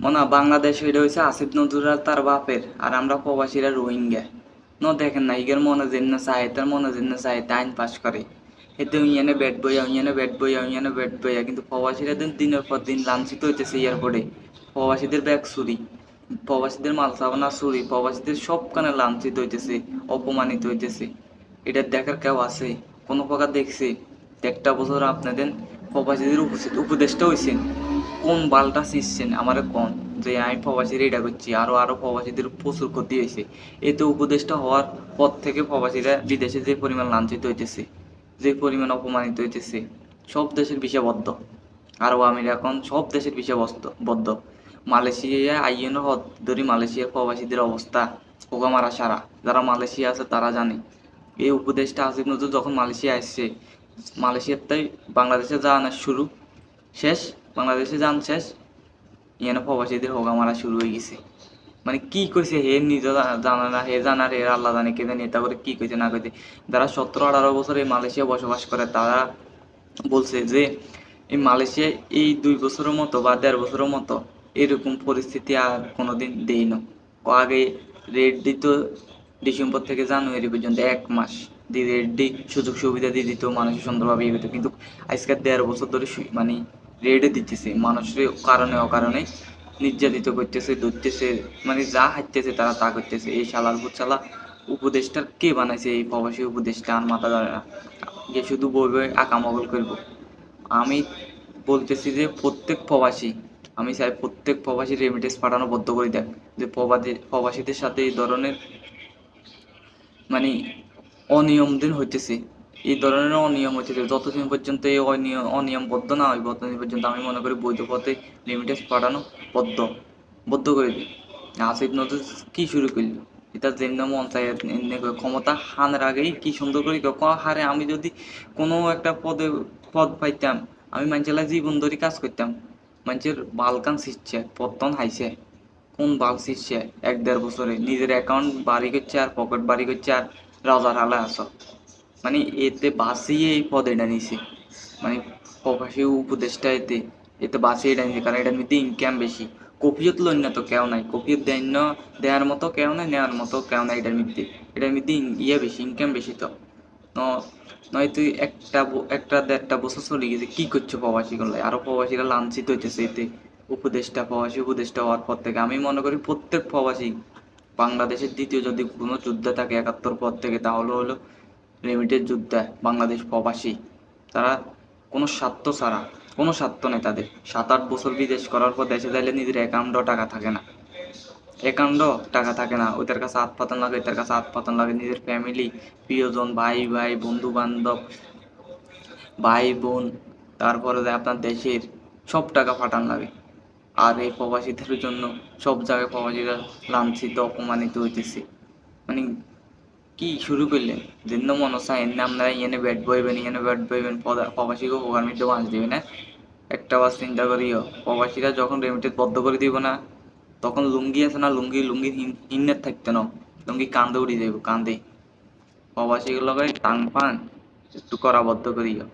মনে হয় বাংলাদেশ এটা হয়েছে আসিফ নজরুল তার বাপের, আর আমরা প্রবাসীরা রোহিঙ্গা। দেখেন না ইগের মনে যেন চায় তার মনে যেন চায় তা আইন পাস করে, এতে উইয়ানে ব্যাট বইয়া উইয়ানে ব্যাট বইয়া উইয়ানে ব্যাট বইয়া, কিন্তু প্রবাসীরা দিনের পর দিন লাঞ্ছিত হইতেছে এয়ারপোর্টে। প্রবাসীদের ব্যাগ চুরি, প্রবাসীদের মাল সাবানা চুরি, প্রবাসীদের সবখানে লাঞ্ছিত হইতেছে, অপমানিত হইতেছে। এটা দেখার কেউ আছে? কোনো প্রকার দেখছে? একটা বছর আপনাদের প্রবাসীদের উপদেষ্টা হয়েছেন, কোন বালটা ছিঁড়ছেন আমারে কোন, যে আমি প্রবাসীর এটা করছি, আরো আরো প্রবাসীদের প্রচুর ক্ষতি হয়েছে। এতে উপদেষ্টা হওয়ার পর থেকে প্রবাসীরা বিদেশে যে পরিমাণ লাঞ্ছিত হইতেছে, যে পরিমাণ অপমানিত হইতেছে, সব দেশের বিষয়বদ্ধ। আরব আমির এখন সব দেশের বিষয়বদ্ধ। মালয়েশিয়া আইএনও হদ ধরি মালয়েশিয়ার প্রবাসীদের অবস্থা পোকামারা সারা। যারা মালয়েশিয়া আছে তারা জানে। এই উপদেশটা আসিফ নজরুল যখন মালয়েশিয়া আসছে, মালয়েশিয়ার তাই বাংলাদেশে যাওয়ানোর শুরু শেষ, বাংলাদেশে যান শেষ, ইয়ানো প্রবাসীদের হোগা মারা শুরু হয়ে গেছে। মানে কি কইছে হে নিজে জানে না, হে জানার হে আল্লাহ জানে, কে জানে এটা করে কি কইছে না কইছে। যারা 17-18 বছর এই মালয়েশিয়া বসবাস করে তারা বলছে যে এই মালয়েশিয়ায় এই 2 বছরের মতো বা 1.5 বছরের মতো এরকম পরিস্থিতি আর কোনোদিন দেই না। আগে রেট দিত ডিসেম্বর থেকে জানুয়ারি পর্যন্ত 1 মাস দিয়ে রেট দিই, সুযোগ সুবিধা দিয়ে দিত, মানুষের সুন্দরভাবে ইয়ে করতো। কিন্তু আজকের 1.5 বছর ধরে মানে রেটে দিতেছে মানুষের কারণে অকারণে নির্যাতিত করতেছে, ধরতেছে, মানে যা হাঁটতেছে তারা তা করতেছে। এই শালার ভূত শালা উপদেষ্টার কে বানাইছে? এই প্রবাসী উপদেষ্টা আর মাথা ধরে না, যে শুধু বলবে আকামগল করবো। আমি বলতেছি যে প্রত্যেক প্রবাসী, আমি চাই প্রত্যেক প্রবাসী রেমিটেন্স পাঠানো বন্ধ করে দেয়। যে প্রবাসীদের সাথে এই ধরনের মানে অনিয়ম দিন হইতেছে, এই ধরনের অনিয়ম হইতেছে, যতদিন পর্যন্ত এই অনিয়ম বদ্ধ না হয় ততদিন পর্যন্ত আমি মনে করি বৈধ পথে রেমিটেন্স পাঠানো বদ্ধ বদ্ধ করে দিই। আসিফ নজরুল কি শুরু করলো? এটা যেমন মন চায় এমনি করে ক্ষমতা হানের আগেই কি সুন্দর করে হারে আমি যদি কোনো একটা পদ পাইতাম, আমি মানুষের জীবন ধরে কাজ করতাম। মানুষের বালকান শিখছে, পত্তন হাইছে, কোন বাল শিখছে 1-1.5 বছরে নিজের অ্যাকাউন্ট বাড়ি করছে আর পকেট বাড়ি করছে আর রাজার হালে আস। মানে এতে বাঁচিয়ে এই পদ এটা নিছে, মানে প্রবাসী উপদেষ্টা এতে এতে বাঁচিয়ে এটা নিছে, কারণ এটার মধ্যে ইনকাম বেশি। কপিয়ত লইন না তো কেউ নাই, কপিয়ত দেন না, দেওয়ার মতো কেউ নাই, নেওয়ার মতো কেউ নাই। এটার মধ্যে ইয়ে বেশি, ইনকাম বেশি। তো নয় তুই একটা 1.5 বছর চলে গেছে, কি করছো প্রবাসী করলে? আরো প্রবাসীরা লাঞ্ছিত হইতেছে এতে। প্রবাসী উপদেষ্টা হওয়ার পর থেকে আমি মনে করি প্রত্যেক প্রবাসী, বাংলাদেশের দ্বিতীয় যদি কোনো যুদ্ধ থাকে 71 পর থেকে, তাহলে হলো রেমিটেন্স যুদ্ধে বাংলাদেশ প্রবাসী। তারা কোনো স্বার্থ ছাড়া, কোনো স্বার্থ নেই তাদের। 7-8 বছর বিদেশ করার পর দেশে যাইলে নিজের অ্যাকাউন্টও টাকা থাকে না, ওদের কাছে হাত পাতান লাগে, এদের কাছে হাত পাতান লাগে, নিজের ফ্যামিলি, প্রিয়জন, ভাই ভাই বন্ধু বান্ধব, ভাই বোন, তারপরে যে আপনার দেশের সব টাকা পাঠান লাগে। আর এই প্রবাসীদের জন্য সব জায়গায় প্রবাসীরা লাঞ্ছিত অপমানিত হইতেছে। মানে কি শুরু করলেন? যেন মনে চায় এনে আপনারা ইয়েনে ব্যাট বইবেন, ইয়েনে ব্যাট বইবেন, প্রবাসীকে উপকার মধ্যে বাঁচ দিবে না। একটা বার চিন্তা করিও, প্রবাসীরা যখন রেমিটেন্স বন্ধ করে দিব না, তখন লুঙ্গি আছে না, লুঙ্গি লুঙ্গি হিন্নের থাকতে না, লুঙ্গি কান্দে উড়ি যাইব, কান্দে। প্রবাসীগুলোকে টাং ফাং একটু করা বদ্ধ করিও।